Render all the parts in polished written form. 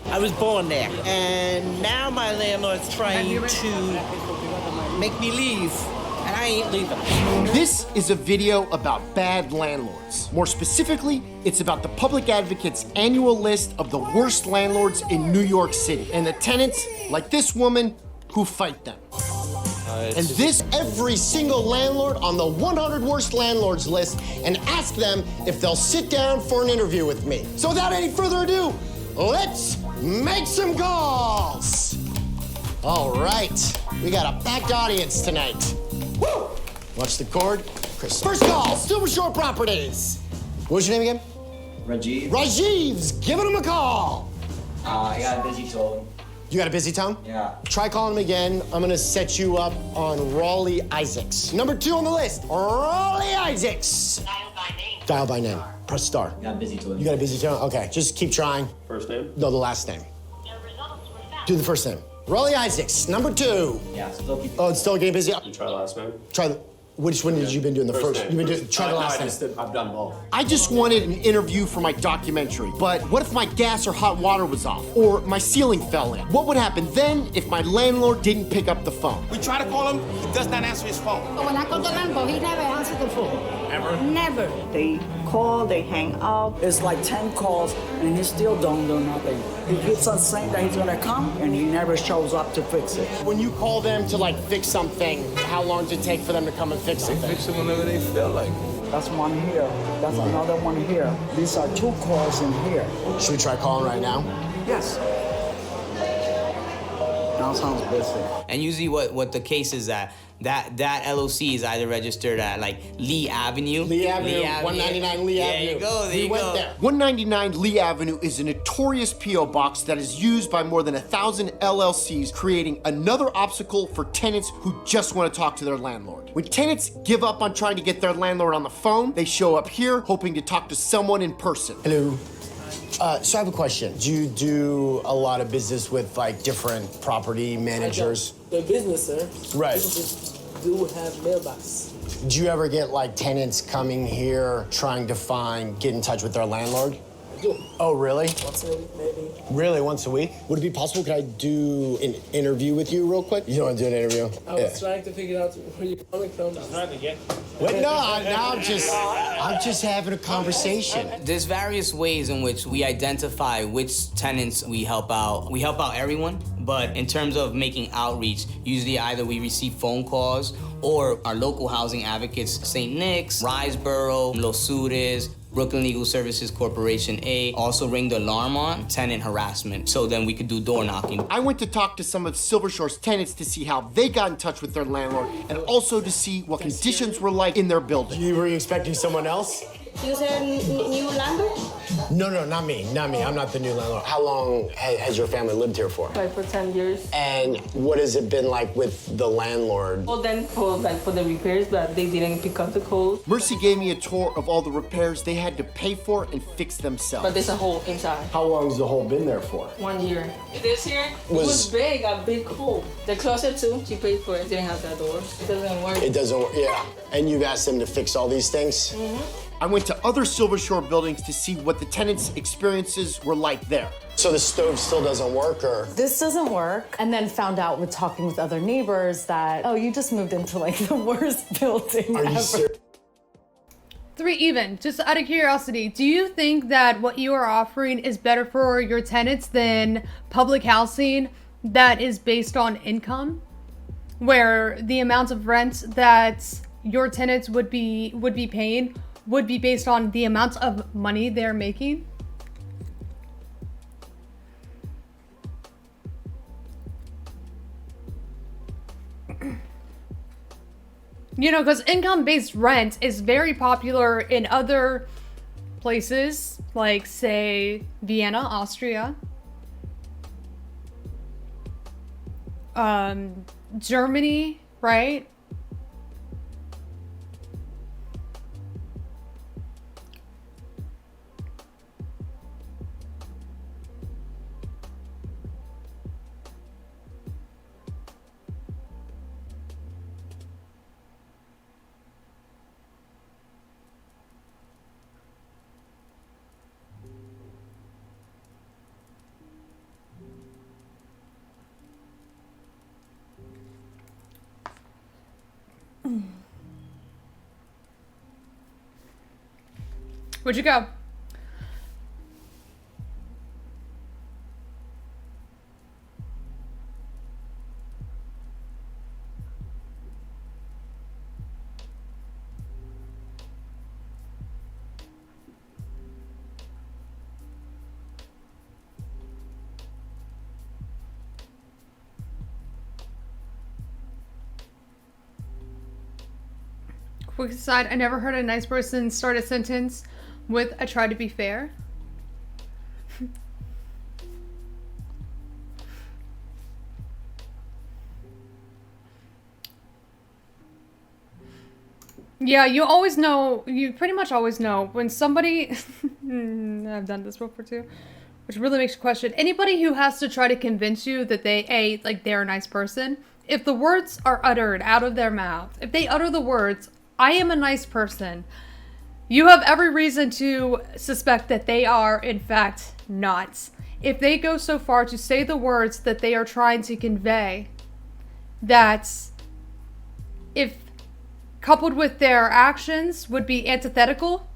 I was born there, and now my landlord's trying to make me leave, and I ain't leaving. This is a video about bad landlords. More specifically, it's about the Public Advocate's annual list of the worst landlords in New York City, and the tenants, like this woman, who fight them. And this every single landlord on the 100 worst landlords list, and ask them if they'll sit down for an interview with me. So without any further ado, let's make some calls. All right, we got a packed audience tonight. Woo! Watch the cord. Chris. First call, Silver Shore Properties. What's your name again? Rajiv. Rajiv's giving him a call. I got a busy tone. You got a busy tone? Yeah. Try calling him again. I'm gonna set you up on Raleigh Isaacs. Number 2 on the list, Raleigh Isaacs. Dial by name. Dial by name. Press star. I got a busy tone. You got a busy tone? Okay, just keep trying. First name? No, the last name. The results were found. Do the first name. Raleigh Isaacs, number 2. Yeah, still keep. Oh, it's still getting busy? You try last name? Try the, which one did you been doing the first? name. You've been doing, try the last name. I've done both. I just wanted an interview for my documentary, but what if my gas or hot water was off? Or my ceiling fell in? What would happen then if my landlord didn't pick up the phone? We try to call him, he does not answer his phone. But when I call the landlord, he never answers the phone. Ever? Never. They call, they hang up. It's like 10 calls, and he still don't do nothing. He keeps on saying that he's gonna come, and he never shows up to fix it. When you call them to like fix something, how long does it take for them to come and fix it? Fix it whenever they feel like. That's one here. That's another one here. These are 2 calls in here. Should we try calling right now? Yes. Now sounds busy. And usually what the case is that LOC is either registered at like Lee Avenue. Lee Avenue, 199 Lee Avenue. There you go, there we you went go. there. 199 Lee Avenue is a notorious P.O. box that is used by more than 1,000 LLCs, creating another obstacle for tenants who just want to talk to their landlord. When tenants give up on trying to get their landlord on the phone, they show up here hoping to talk to someone in person. Hello. So I have a question. Do you do a lot of business with like different property managers? The business, sir. Right. Businesses do have mailbox. Do you ever get like tenants coming here trying to get in touch with their landlord? I do. Oh, really? Once a week, maybe. Really, once a week? Would it be possible, could I do an interview with you real quick? You don't want to do an interview? I was trying to figure out where you're coming from. What? No, I'm just having a conversation. There's various ways in which we identify which tenants we help out. We help out everyone, but in terms of making outreach, usually either we receive phone calls or our local housing advocates, St. Nick's, Riseboro, Los Sudes, Brooklyn Legal Services Corporation A, also ring the alarm on tenant harassment, so then we could do door knocking. I went to talk to some of Silver Shore's tenants to see how they got in touch with their landlord and also to see what conditions were like in their building. Were you expecting someone else? You said new landlord? No, not me. I'm not the new landlord. How long has your family lived here for? Like for 10 years. And what has it been like with the landlord? Well, then for the repairs, but they didn't pick up the calls. Mercy gave me a tour of all the repairs they had to pay for and fix themselves. But there's a hole inside. How long has the hole been there for? 1 year. This here was big, a big hole. The closet too, she paid for it. Didn't have that door. It doesn't work. It doesn't work, yeah. And you've asked them to fix all these things? Mm-hmm. I went to other Silver Shore buildings to see what the tenants' experiences were like there. So the stove still doesn't work, or? This doesn't work, and then found out with talking with other neighbors that, oh, you just moved into like the worst building Are ever. you serious? 3 even, just out of curiosity, do you think that what you are offering is better for your tenants than public housing that is based on income? Where the amount of rent that your tenants would be paying would be based on the amount of money they're making? You know, because income-based rent is very popular in other places, like, say, Vienna, Austria. Germany, right? Where'd you go? Quick aside, I never heard a nice person start a sentence with "I try to be fair." Yeah, you always know, you pretty much always know when somebody, I've done this before too, which really makes you question, anybody who has to try to convince you that they're a nice person, if the words are uttered out of their mouth, if they utter the words, "I am a nice person," you have every reason to suspect that they are, in fact, not. If they go so far to say the words that they are trying to convey, that if coupled with their actions would be antithetical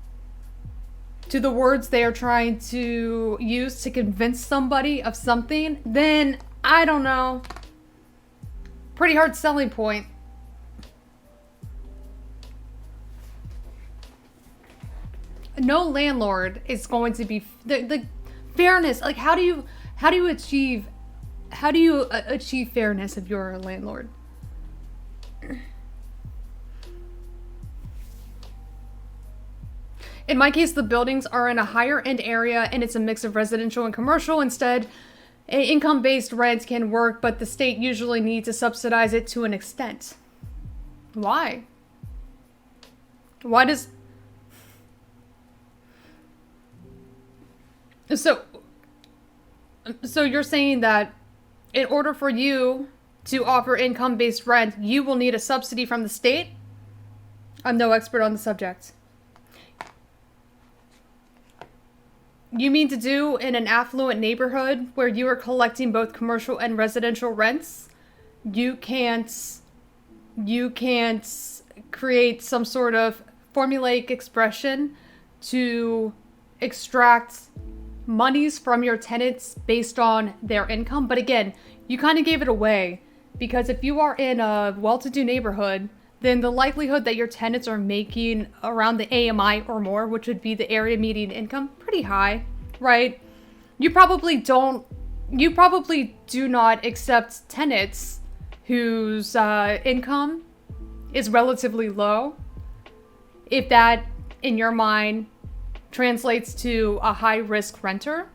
to the words they are trying to use to convince somebody of something, then I don't know. Pretty hard selling point. No landlord is going to be the fairness. Like, how do you achieve fairness if you're a landlord? In my case, the buildings are in a higher end area and it's a mix of residential and commercial. Instead, income-based rent can work, but the state usually needs to subsidize it to an extent. Why? Why does... So you're saying that in order for you to offer income-based rent, you will need a subsidy from the state? I'm no expert on the subject. You mean to do in an affluent neighborhood where you are collecting both commercial and residential rents? You can't create some sort of formulaic expression to extract monies from your tenants based on their income. But again, you kind of gave it away, because if you are in a well-to-do neighborhood, then the likelihood that your tenants are making around the AMI or more, which would be the area median income, pretty high, right? You probably do not accept tenants whose income is relatively low, if that, in your mind, translates to a high-risk renter.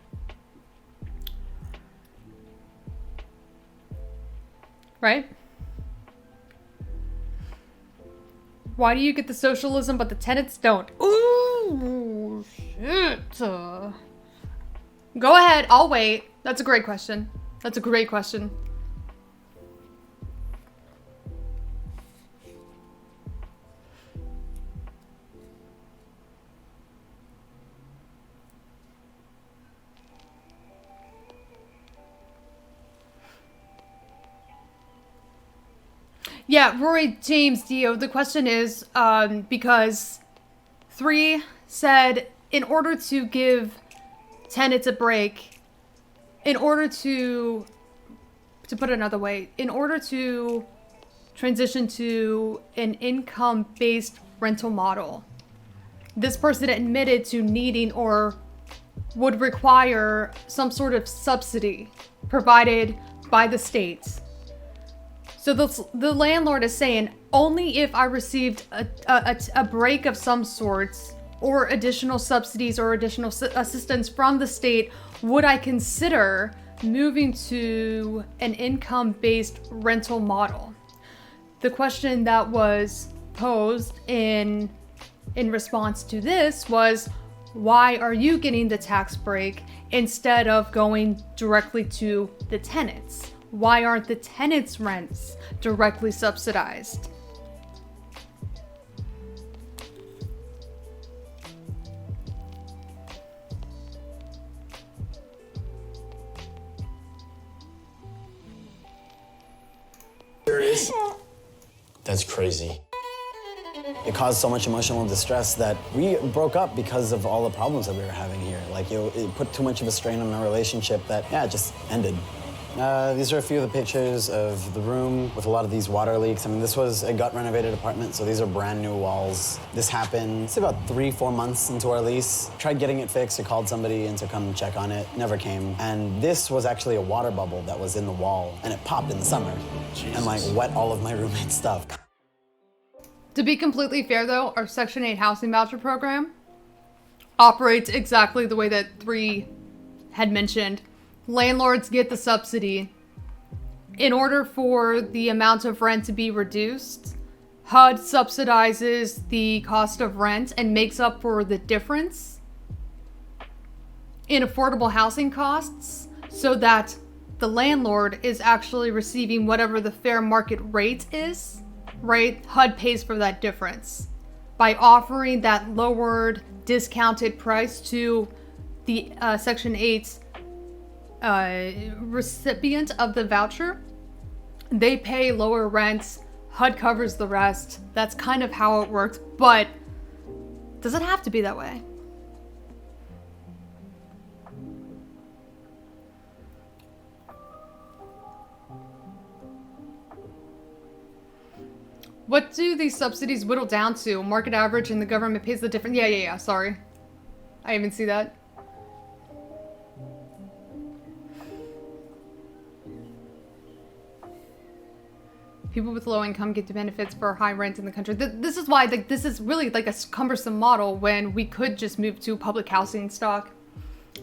Right? Why do you get the socialism but the tenants don't? Ooh, shit. Go ahead, I'll wait. That's a great question. That's a great question. Yeah, Roy James Dio, the question is, because 3 said, in order to give tenants a break, in order to put it another way, in order to transition to an income-based rental model, this person admitted to needing or would require some sort of subsidy provided by the state. So the landlord is saying, only if I received a break of some sorts, or additional subsidies or additional assistance from the state, would I consider moving to an income-based rental model. The question that was posed in response to this was, why are you getting the tax break instead of going directly to the tenants? Why aren't the tenants' rents directly subsidized? There is. That's crazy. It caused so much emotional distress that we broke up because of all the problems that we were having here. Like, it put too much of a strain on our relationship that, yeah, it just ended. These are a few of the pictures of the room with a lot of these water leaks. I mean, this was a gut-renovated apartment, so these are brand new walls. This happened, it's about 3-4 months into our lease. Tried getting it fixed. I called somebody in to come check on it. Never came. And this was actually a water bubble that was in the wall, and it popped in the summer. Jesus. And like wet all of my roommate's stuff. To be completely fair, though, our Section 8 housing voucher program operates exactly the way that 3 had mentioned. Landlords get the subsidy. In order for the amount of rent to be reduced, HUD subsidizes the cost of rent and makes up for the difference in affordable housing costs so that the landlord is actually receiving whatever the fair market rate is, right? HUD pays for that difference by offering that lowered, discounted price to the Section 8 recipient of the voucher. They pay lower rent, HUD covers the rest. That's kind of how it works, but does it have to be that way? What do these subsidies whittle down to? Market average and the government pays the difference? Yeah, sorry. I even see that. People with low income get the benefits for high rent in the country. This is why this is really like a cumbersome model when we could just move to public housing stock.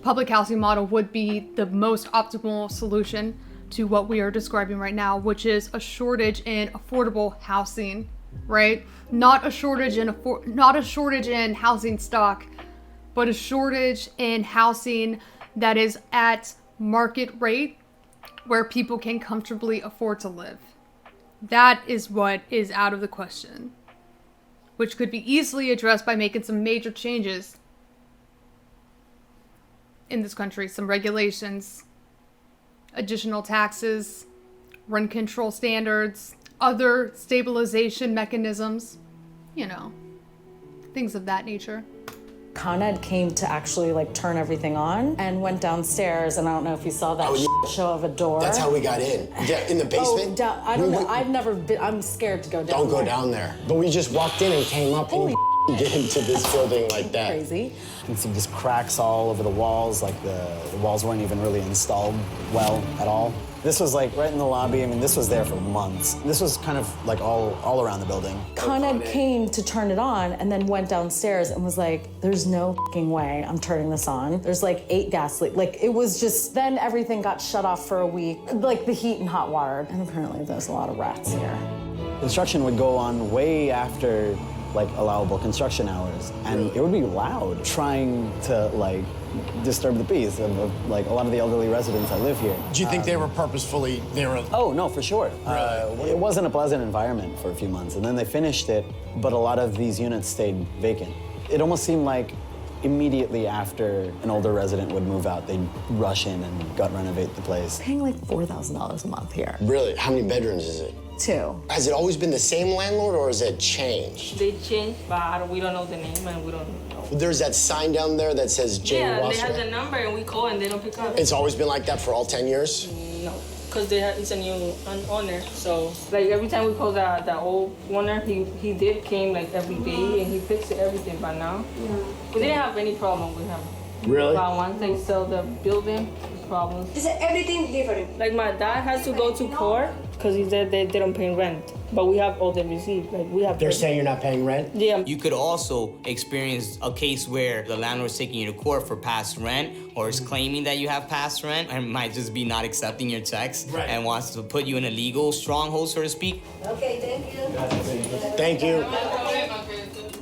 Public housing model would be the most optimal solution to what we are describing right now, which is a shortage in affordable housing, right? Not a shortage in housing stock, but a shortage in housing that is at market rate where people can comfortably afford to live. That is what is out of the question, which could be easily addressed by making some major changes in this country, some regulations, additional taxes, rent control standards, other stabilization mechanisms, you know, things of that nature. Con Ed came to actually like turn everything on and went downstairs, and I don't know if you saw that show of a door. That's how we got in. Yeah, in the basement? I don't know. I've never been, I'm scared to go down Don't go down there. But we just walked in and came up and get into this building like that. Crazy. You can see just cracks all over the walls, like the walls weren't even really installed well at all. This was like right in the lobby. I mean, this was there for months. This was kind of like all around the building. Con Ed came to turn it on and then went downstairs and was like, there's no fucking way I'm turning this on. There's like 8 gas leaks. Like it was just, then everything got shut off for a week. Like the heat and hot water. And apparently there's a lot of rats here. Construction would go on way after like allowable construction hours, and it would be loud trying to like disturb the peace of like a lot of the elderly residents that live here. Do you think they were purposefully, Oh, no, for sure. Really? It wasn't a pleasant environment for a few months, and then they finished it, but a lot of these units stayed vacant. It almost seemed like immediately after an older resident would move out, they'd rush in and gut renovate the place. Paying like $4,000 a month here. Really? How many bedrooms is it? 2. Has it always been the same landlord, or has it changed? They changed, but we don't know the name and we don't know. There's that sign down there that says Jane Yeah, Wasserman. they have the number and we call and they don't pick up. It's always been like that for all 10 years? No, because it's a new owner. So like every time we call the old owner, he did came like every day and he fixed everything. But now we didn't have any problem with him. Really? But once they sell the building, problems. Is everything different? Like my dad has to go to court because he said they don't pay rent. But we have all the receipts. Like we have. They're saying you're not paying rent? Yeah. You could also experience a case where the landlord's taking you to court for past rent, or is claiming that you have past rent, and might just be not accepting your checks and wants to put you in a legal stronghold, so to speak. Okay, thank you. Thank you.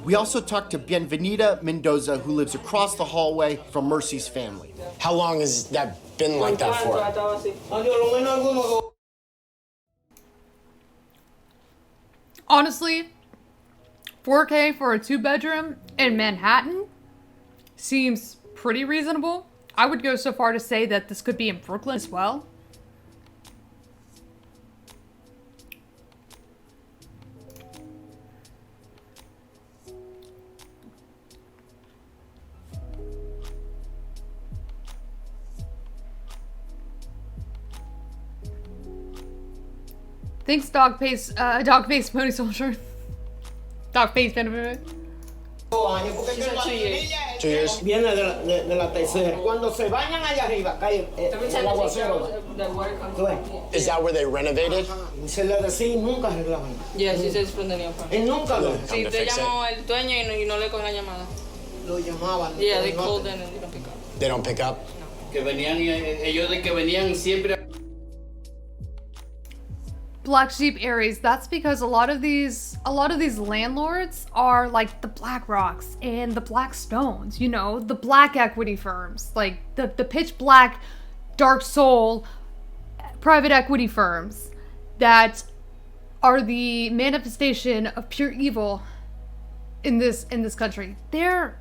We also talked to Bienvenida Mendoza, who lives across the hallway from Mercy's family. How long has that been like that for? Honestly, $4K for a 2-bedroom in Manhattan seems pretty reasonable. I would go so far to say that this could be in Brooklyn as well. Thanks, dog face pony soldier. Dog face benefit. 2 years. Viene de la tercera. Cuando se bañan allá arriba, cae el aguacero. Is that where they renovated? Se le decía nunca arreglaban. Yeah, she says from the new apartment. Él nunca lo Sí, te llamó el dueño y no le cogió la llamada. lo llamaban. Yeah, they called in and they don't pick up. They don't pick up? Que venían, ellos de que venían siempre. Black sheep Aries, that's because a lot of these landlords are like the Black Rocks and the Black Stones, you know, the black equity firms, like the pitch black, dark soul private equity firms that are the manifestation of pure evil in this country. They're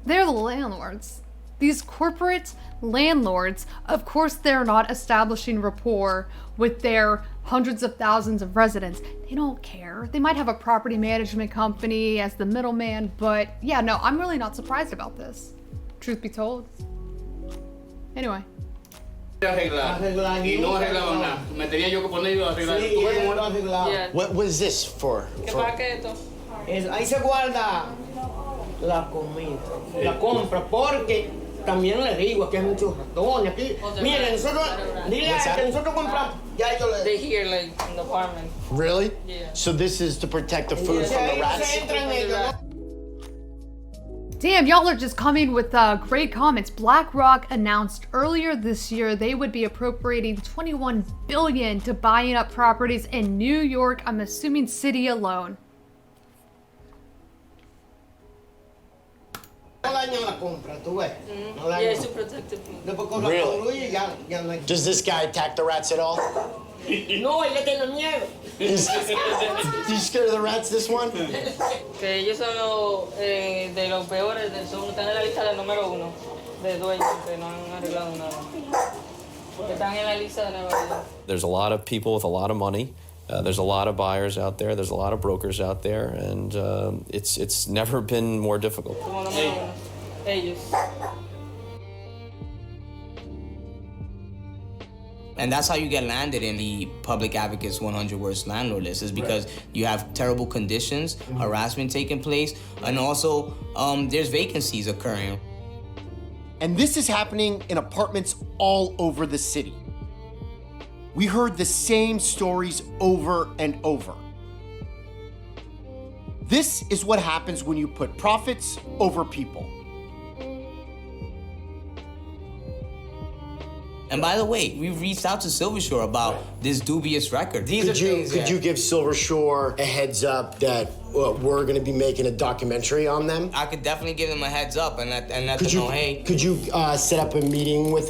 the landlords. These corporate landlords, of course, they're not establishing rapport with their hundreds of thousands of residents. They don't care. They might have a property management company as the middleman, but yeah, no, I'm really not surprised about this, truth be told. Anyway. Y no arreglaban nada. Me tenía yo que poner a arreglar. What was this for? Ahí se guarda la comida, la compra, porque también le digo que hay muchos ratones aquí. Miren, nosotros, dile a que nosotros compramos. Ya ellos le. They hear like in the apartment. Really? Yeah. So this is to protect the food from the rats? Damn, y'all are just coming with great comments. BlackRock announced earlier this year they would be appropriating $21 billion to buying up properties in New York, I'm assuming city alone. Yeah, it's to protect the food. Really? Does this guy attack the rats at all? No, él le tiene miedo. You scared of the rats, this one? Que ellos son de los peores, están en la lista del número 1 de dueños que no han arreglado nada. Porque están en la lista de Nueva York. There's a lot of people with a lot of money. There's a lot of buyers out there. There's a lot of brokers out there, and it's never been more difficult. Ellos. And that's how you get landed in the Public Advocate's 100 Worst Landlord list, is because you have terrible conditions, harassment taking place, and also there's vacancies occurring. And this is happening in apartments all over the city. We heard the same stories over and over. This is what happens when you put profits over people. And by the way, we've reached out to Silvershore about this dubious record. Could you give Silvershore a heads up that we're going to be making a documentary on them? I could definitely give them a heads up and let them know, hey. Could you set up a meeting with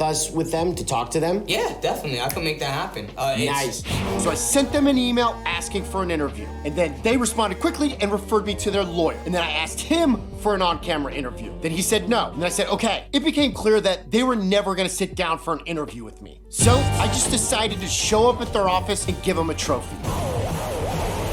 them to talk to them? Yeah, definitely. I can make that happen. Nice. So I sent them an email asking for an interview. And then they responded quickly and referred me to their lawyer. And then I asked him for an on-camera interview. Then he said no. And I said, okay. It became clear that they were never gonna sit down for an interview with me. So I just decided to show up at their office and give them a trophy.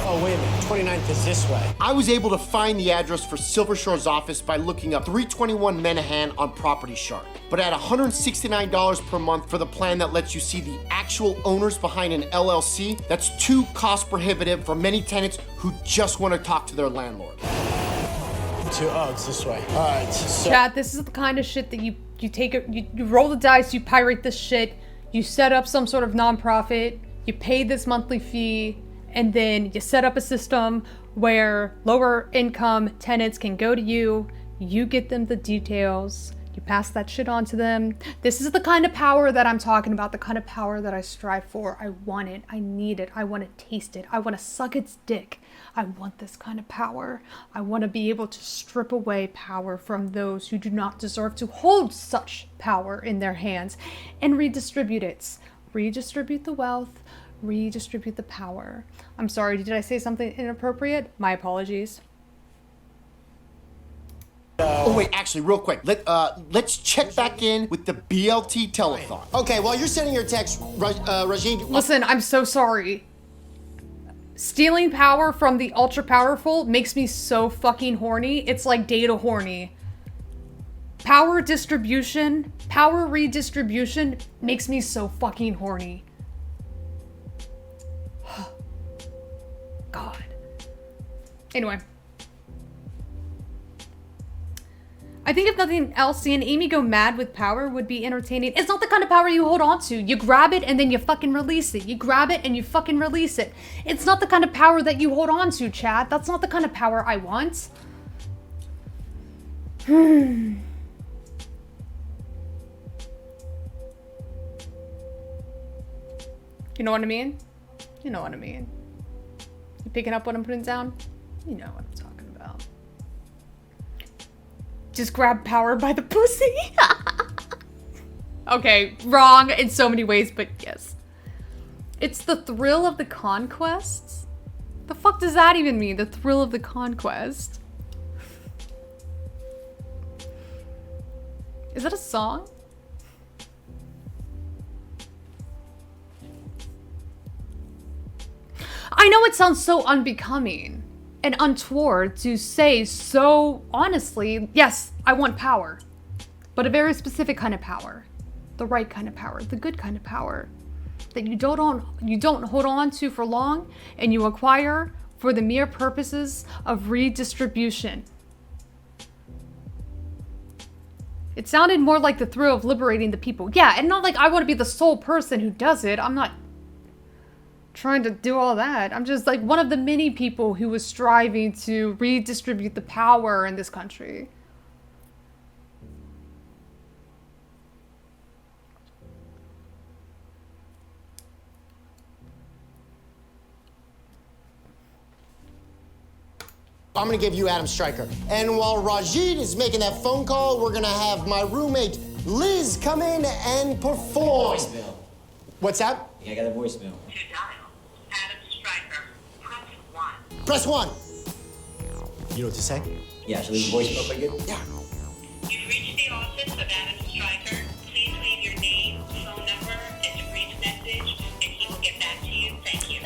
Oh, wait a minute, 29th is this way. I was able to find the address for Silvershore's office by looking up 321 Menahan on Property Shark. But at $169 per month for the plan that lets you see the actual owners behind an LLC, that's too cost prohibitive for many tenants who just want to talk to their landlord. Oh, it's this way. All right. So Chat, this is the kind of shit that you roll the dice, you pirate this shit, you set up some sort of nonprofit, you pay this monthly fee, and then you set up a system where lower income tenants can go to you, you get them the details, you pass that shit on to them. This is the kind of power that I'm talking about, the kind of power that I strive for. I want it, I need it, I want to taste it, I want to suck its dick. I want this kind of power. I want to be able to strip away power from those who do not deserve to hold such power in their hands and redistribute it. Redistribute the wealth, redistribute the power. I'm sorry, did I say something inappropriate? My apologies. Oh wait, actually, real quick, let's check back in with the BLT telethon. Okay, while you're sending your text, Rajib. Listen, I'm so sorry. Stealing power from the ultra powerful makes me so fucking horny. It's like data horny. Power distribution, power redistribution makes me so fucking horny. Anyway. I think if nothing else, seeing Amy go mad with power would be entertaining. It's not the kind of power you hold on to. You grab it and then you fucking release it. You grab it and you fucking release it. It's not the kind of power that you hold on to, Chad. That's not the kind of power I want. You know what I mean? You know what I mean. You picking up what I'm putting down? You know what I'm talking about. Just grab power by the pussy. Okay, wrong in so many ways, but yes. It's the thrill of the conquest? The fuck does that even mean? The thrill of the conquest? Is that a song? I know it sounds so unbecoming and untoward to say so honestly, yes, I want power, but a very specific kind of power, the right kind of power, the good kind of power that you don't hold on to for long and you acquire for the mere purposes of redistribution. It sounded more like the thrill of liberating the people. Yeah, and not like I want to be the sole person who does it. I'm not trying to do all that. I'm just like one of the many people who was striving to redistribute the power in this country. I'm gonna give you Adam Stryker. And while Rajid is making that phone call, we're gonna have my roommate Liz come in and perform. Voicemail. What's that? Yeah, I got a voicemail. To dial Adam Stryker, press 1. Press 1. You know what to say? Yeah, should I leave a voicemail if I get? Yeah. You've reached the office of Adam Stryker. Please leave your name, phone number, and a brief message, and he will get back to you. Thank you.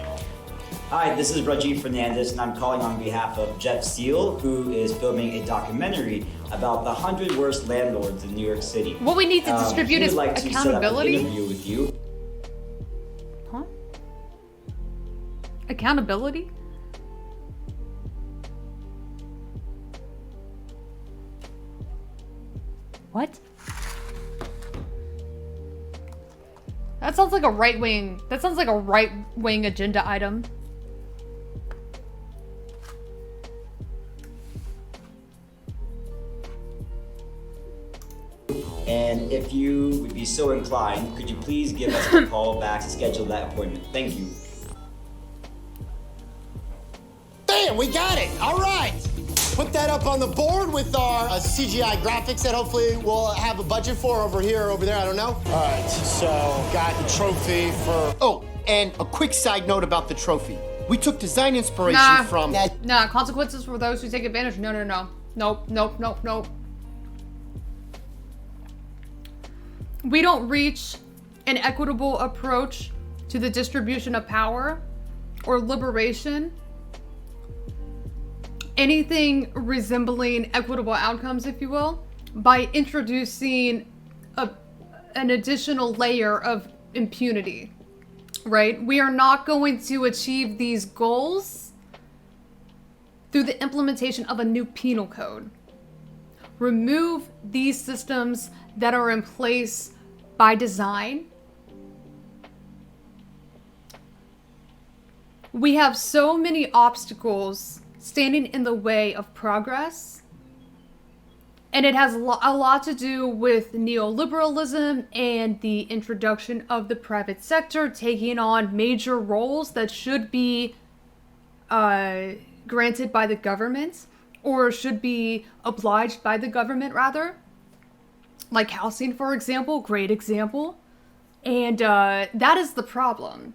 Hi, this is Rajid Fernandez, and I'm calling on behalf of Jeff Steele, who is filming a documentary about the 100 worst landlords in New York City. What we need to distribute is like accountability. To set up an interview with you. Huh? Accountability? What? That sounds like a right-wing. That sounds like a right-wing agenda item. And if you would be so inclined, could you please give us a call back to schedule that appointment? Thank you. Damn, we got it. All right. Put that up on the board with our CGI graphics that hopefully we'll have a budget for over here or over there. I don't know. All right, so got the trophy for... Oh, and a quick side note about the trophy. We took design inspiration from... Nah, consequences for those who take advantage. No. Nope. We don't reach an equitable approach to the distribution of power or liberation, anything resembling equitable outcomes, if you will, by introducing an additional layer of impunity, right? We are not going to achieve these goals through the implementation of a new penal code. Remove these systems that are in place by design. We have so many obstacles standing in the way of progress, and it has a lot to do with neoliberalism and the introduction of the private sector taking on major roles that should be granted by the government, or should be obliged by the government, rather. Like housing, for example, great example. And that is the problem.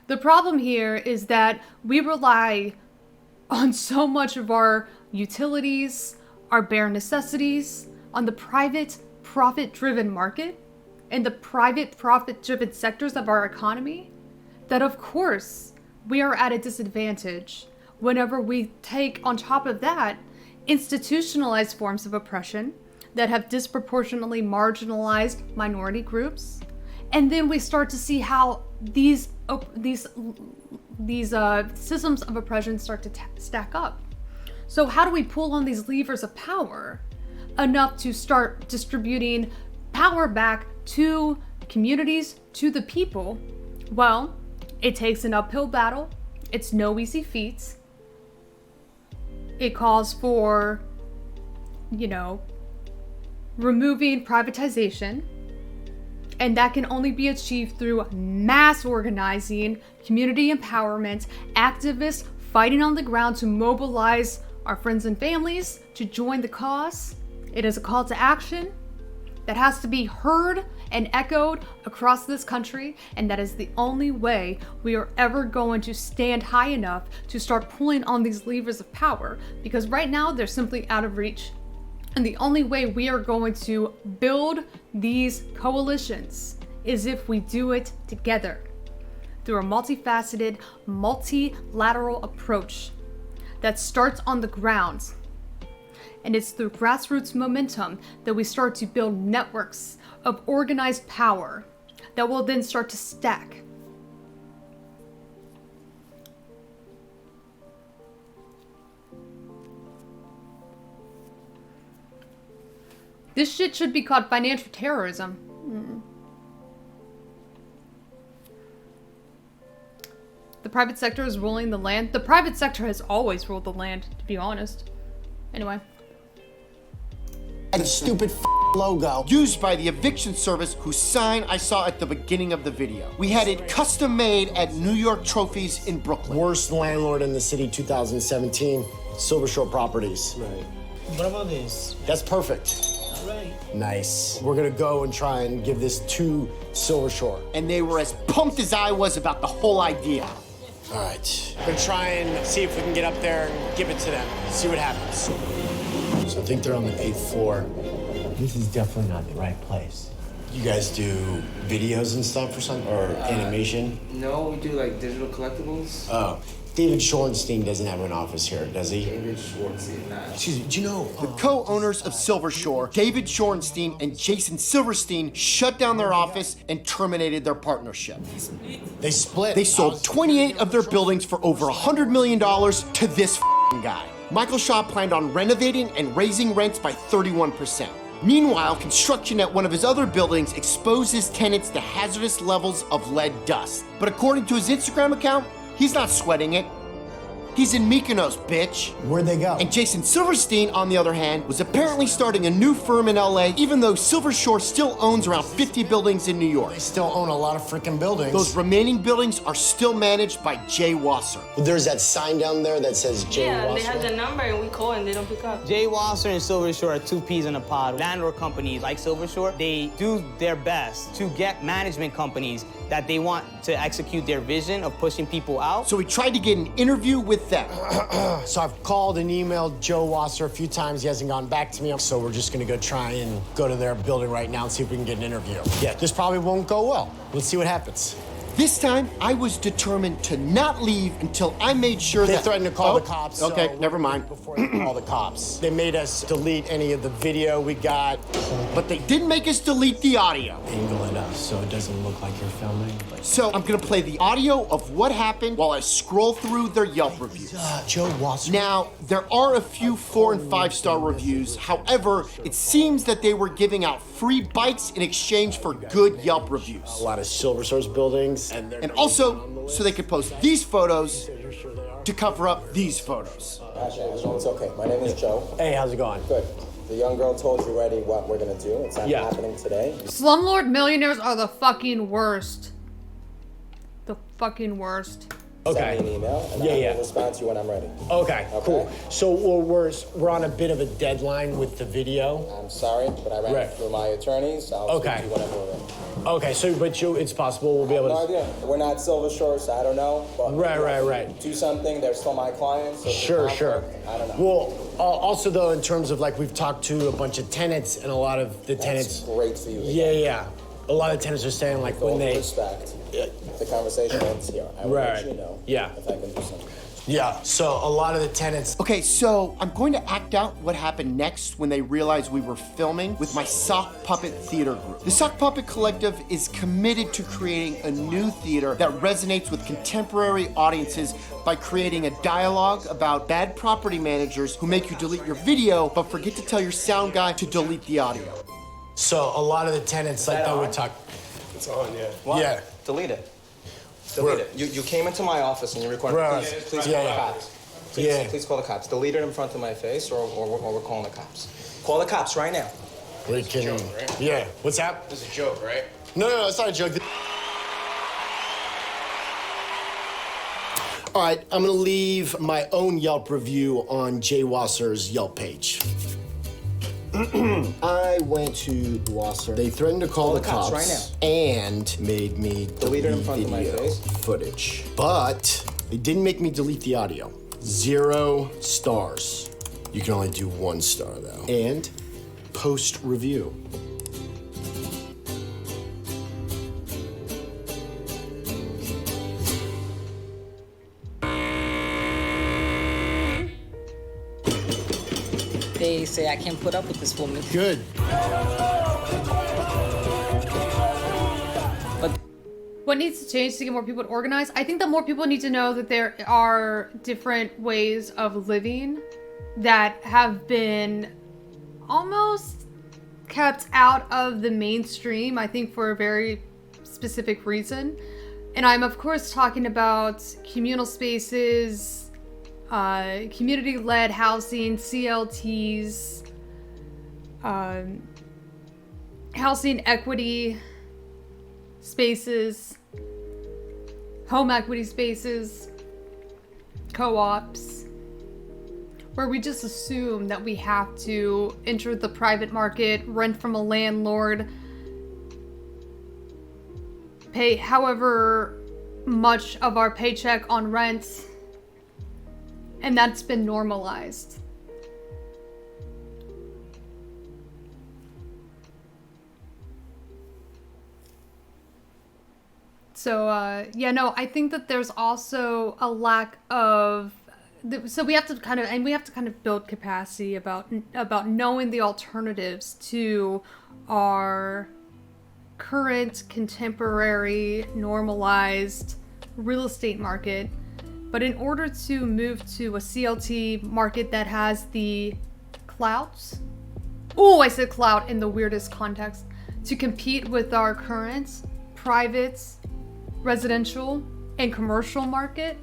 The problem here is that we rely on so much of our utilities, our bare necessities, on the private profit-driven market and the private profit-driven sectors of our economy, that of course we are at a disadvantage whenever we take on top of that institutionalized forms of oppression that have disproportionately marginalized minority groups. And then we start to see how these systems of oppression start to stack up. So how do we pull on these levers of power enough to start distributing power back to communities, to the people? Well, it takes an uphill battle. It's no easy feat. It calls for, removing privatization. And that can only be achieved through mass organizing, community empowerment, activists fighting on the ground to mobilize our friends and families to join the cause. It is a call to action that has to be heard and echoed across this country, and that is the only way we are ever going to stand high enough to start pulling on these levers of power, because right now they're simply out of reach. And the only way we are going to build these coalitions is if we do it together through a multifaceted, multilateral approach that starts on the ground. And it's through grassroots momentum that we start to build networks of organized power that will then start to stack. This shit should be called financial terrorism. The private sector is ruling the land. The private sector has always ruled the land, to be honest. Anyway. And stupid logo used by the eviction service whose sign I saw at the beginning of the video. We had it custom made at New York Trophies in Brooklyn. Worst landlord in the city 2017, Silver Shore Properties. Right. What about this? That's perfect. Nice. We're gonna go and try and give this to Silver Shore. And they were as pumped as I was about the whole idea. All right. We're gonna try and see if we can get up there and give it to them. See what happens. So I think they're on the 8th floor. This is definitely not the right place. You guys do videos and stuff or something, or animation? No, we do like digital collectibles. Oh. David Shorenstein doesn't have an office here, does he? David Shorenstein, nah. Excuse me, do you know? The co-owners of Silver Shore, David Shorenstein and Jason Silverstein, shut down their office and terminated their partnership. They split. They sold 28 of their buildings for over $100 million to this guy. Michael Shaw planned on renovating and raising rents by 31%. Meanwhile, construction at one of his other buildings exposes tenants to hazardous levels of lead dust. But according to his Instagram account, he's not sweating it. He's in Mykonos, bitch. Where'd they go? And Jason Silverstein, on the other hand, was apparently starting a new firm in LA, even though Silver Shore still owns around 50 buildings in New York. They still own a lot of freaking buildings. Those remaining buildings are still managed by Jay Wasser. Well, there's that sign down there that says Jay Wasser. Yeah, they have the number and we call and they don't pick up. Jay Wasser and Silver Shore are two peas in a pod. Landlord companies like Silver Shore, they do their best to get management companies that they want to execute their vision of pushing people out. So we tried to get an interview with them. So I've called and emailed Joe Wasser a few times. He hasn't gotten back to me. So we're just gonna go try and go to their building right now and see if we can get an interview. Yeah, this probably won't go well. Let's see what happens. This time, I was determined to not leave until I made sure They that— threatened to call the cops. Okay, so never mind. Before they call the cops. They made us delete any of the video we got. But they didn't make us delete the audio. Angle it up so it doesn't look like you're filming. So I'm gonna play the audio of what happened while I scroll through their Yelp reviews. Joe Wasser. Now, there are a few 4- and 5-star reviews. However, it seems that they were giving out free bikes in exchange for good Yelp reviews. A lot of Silver Source buildings. And also, so they could post these photos to cover up these photos. It's okay. My name is Joe. Hey, how's it going? Good. The young girl told you already what we're gonna do. It's not happening today. Slumlord millionaires are the fucking worst. The fucking worst. Okay. Send me an email and I will respond to you when I'm ready. Okay, cool. So we're on a bit of a deadline with the video. I'm sorry, but I ran it through my attorneys. I'll speak to you whenever we're ready. Okay, so but it's possible we'll be able to. No idea. We're not Silver Shore, so I don't know. But Right. Do something. They're still my clients. So Sure. I don't know. Well, also though, in terms of like we've talked to a bunch of tenants, and a lot of the tenants. Great for you. Yeah. A lot of tenants are saying like With when they. respect. The conversation ends here. I will let you know if I can do something. Yeah, so a lot of the tenants. Okay, so I'm going to act out what happened next when they realized we were filming with my Sock Puppet Theater group. The Sock Puppet Collective is committed to creating a new theater that resonates with contemporary audiences by creating a dialogue about bad property managers who make you delete your video but forget to tell your sound guy to delete the audio. So a lot of the tenants like that would talk. It's on, yeah. What? Yeah. Delete it. Delete it. You came into my office and you recorded. Right. Please call the cops. Please call the cops. Delete it in front of my face or we're calling the cops. Call the cops right now. We can. Joke, right? Yeah. What's that? This is a joke, right? No, it's not a joke. All right, I'm gonna leave my own Yelp review on Jay Wasser's Yelp page. I went to Wasser. They threatened to call the cops right now. and made me delete it in front of my face. footage. But they didn't make me delete the audio. 0 stars. You can only do 1 star though. And post review. They say I can't put up with this woman. Good. What needs to change to get more people to organize? I think that more people need to know that there are different ways of living that have been almost kept out of the mainstream, I think for a very specific reason. And I'm of course talking about communal spaces, community-led housing, CLTs, housing equity spaces, home equity spaces, co-ops, where we just assume that we have to enter the private market, rent from a landlord, pay however much of our paycheck on rent, and that's been normalized. So, yeah, no, I think that there's also a lack of, so we have to kind of build capacity about knowing the alternatives to our current contemporary normalized real estate market. But in order to move to a CLT market that has the clout, oh, I said clout in the weirdest context, to compete with our current private, residential, and commercial market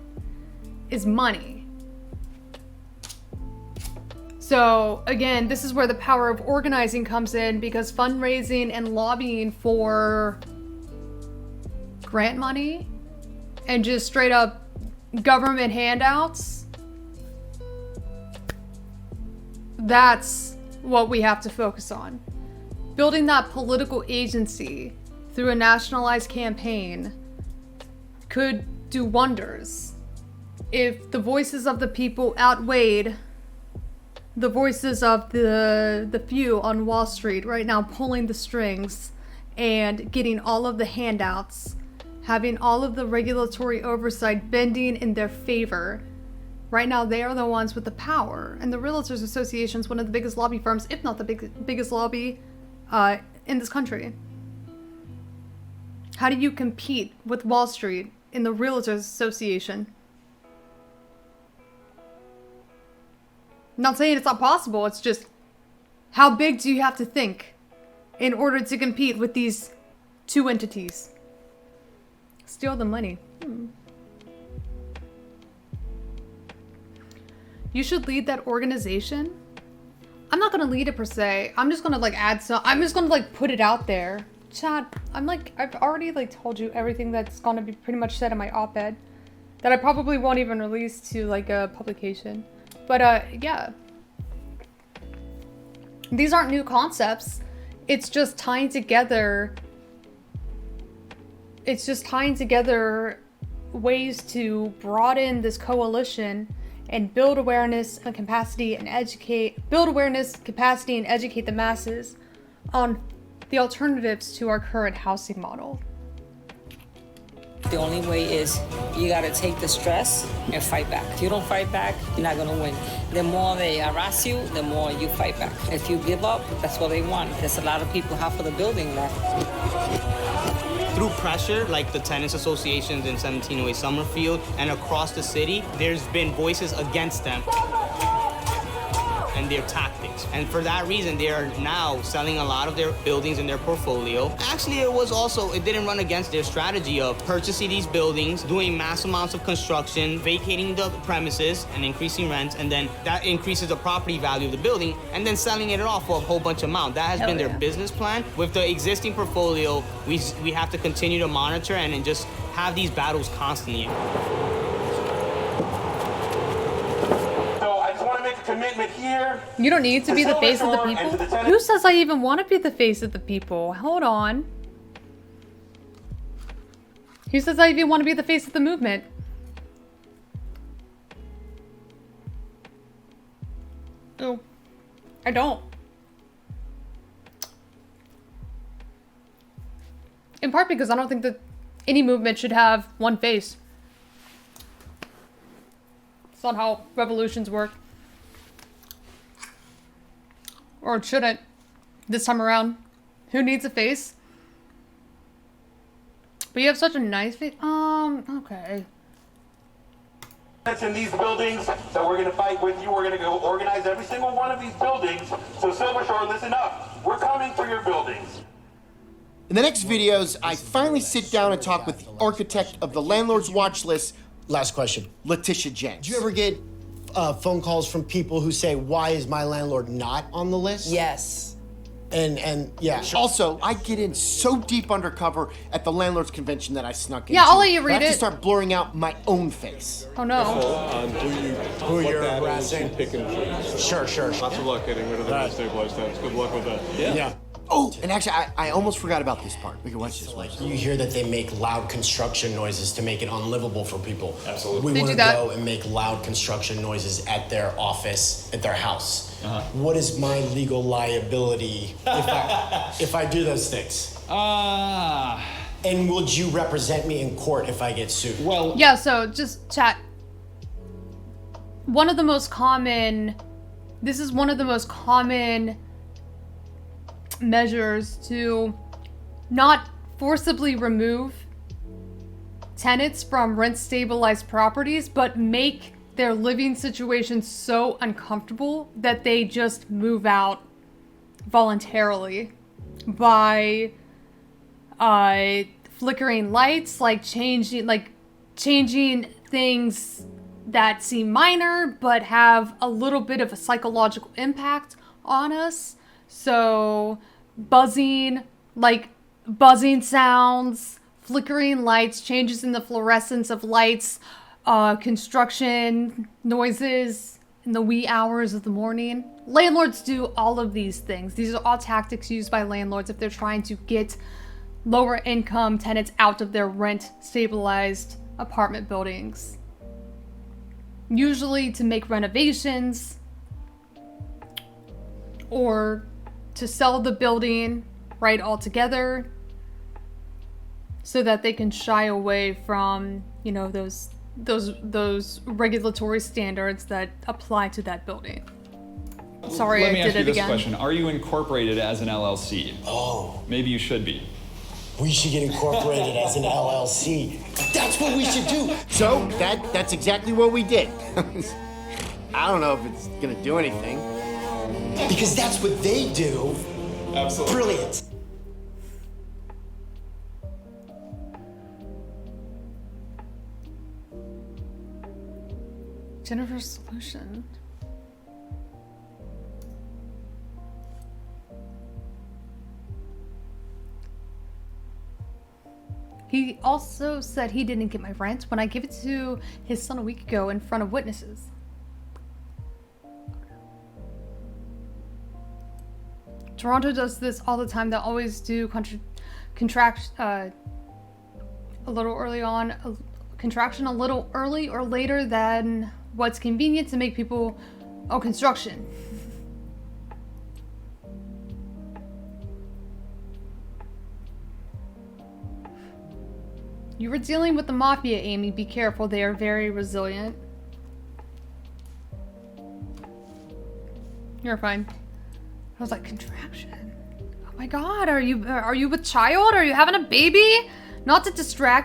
is money. So again, this is where the power of organizing comes in, because fundraising and lobbying for grant money and just straight up government handouts, that's what we have to focus on. Building that political agency through a nationalized campaign could do wonders if the voices of the people outweighed the voices of the few on Wall Street right now pulling the strings and getting all of the handouts, having all of the regulatory oversight bending in their favor. Right now, they are the ones with the power. And the Realtors Association is one of the biggest lobby firms, if not the biggest lobby in this country. How do you compete with Wall Street in the Realtors Association? I'm not saying it's not possible, it's just how big do you have to think in order to compete with these two entities? Steal the money. You should lead that organization. I'm not gonna lead it per se. I'm just gonna add some. I'm just gonna put it out there. Chad, I've already told you everything that's gonna be pretty much said in my op-ed that I probably won't even release to a publication. But yeah. These aren't new concepts. It's just tying together ways to broaden this coalition and build awareness and capacity and educate the masses on the alternatives to our current housing model. The only way is you gotta take the stress and fight back. If you don't fight back, you're not gonna win. The more they harass you, the more you fight back. If you give up, that's what they want. There's a lot of people half of the building left. Through pressure, like the tenants associations in 1708 Summerfield and across the city, there's been voices against them and their tactics. And for that reason, they are now selling a lot of their buildings in their portfolio. Actually, it didn't run against their strategy of purchasing these buildings, doing mass amounts of construction, vacating the premises and increasing rents, and then that increases the property value of the building, and then selling it off for a whole bunch of amount. That has been their business plan. With the existing portfolio, we have to continue to monitor and then just have these battles constantly. Commitment here. You don't need to be the face of the people. Who says I even want to be the face of the people? Hold on. Who says I even want to be the face of the movement? Oh, I don't. In part because I don't think that any movement should have one face. It's not how revolutions work. Or it shouldn't. This time around. Who needs a face? But you have such a nice face. Okay. In these buildings that we're going to fight with you, we're going to go organize every single one of these buildings. So Silver Shore, listen up. We're coming for your buildings. In the next videos, I finally sit down and talk with the architect of the landlord's watch list. Last question. Letitia Jenks. Do you ever get phone calls from people who say, why is my landlord not on the list? Yes. And yeah. Also, I get in so deep undercover at the landlords convention that I snuck into. Yeah, I'll let you read I have it. to start blurring out my own face. Oh no. Who you're harassing? Pick and choose. Sure. Lots of luck getting rid of the destabilized tenants. Good luck with that. Yeah. Oh, and actually, I almost forgot about this part. We can watch this. Like, you hear that they make loud construction noises to make it unlivable for people. Absolutely. We want to go and make loud construction noises at their office, at their house. What is my legal liability if I do those things? And would you represent me in court if I get sued? Well, yeah, so just chat. This is one of the most common measures to not forcibly remove tenants from rent stabilized properties, but make their living situation so uncomfortable that they just move out voluntarily by flickering lights, like changing things that seem minor but have a little bit of a psychological impact on us. So buzzing sounds, flickering lights, changes in the fluorescence of lights, construction noises in the wee hours of the morning. Landlords do all of these things. These are all tactics used by landlords if they're trying to get lower income tenants out of their rent stabilized apartment buildings. Usually to make renovations or to sell the building right altogether so that they can shy away from, you know, those regulatory standards that apply to that building. Sorry, Let me I ask did you it this again. question. Are you incorporated as an LLC? Oh. Maybe you should be. We should get incorporated as an LLC. That's what we should do. So that's exactly what we did. I don't know if it's gonna do anything. Because that's what they do. Absolutely. Brilliant. Jennifer's solution. He also said he didn't get my rent when I gave it to his son a week ago in front of witnesses. Toronto does this all the time. They'll always do contract a little early on, contraction a little early or later than what's convenient to make people, construction. You were dealing with the mafia, Amy. Be careful. They are very resilient. You're fine. I was like, contraction. Oh my god, are you with child? Are you having a baby? Not to distract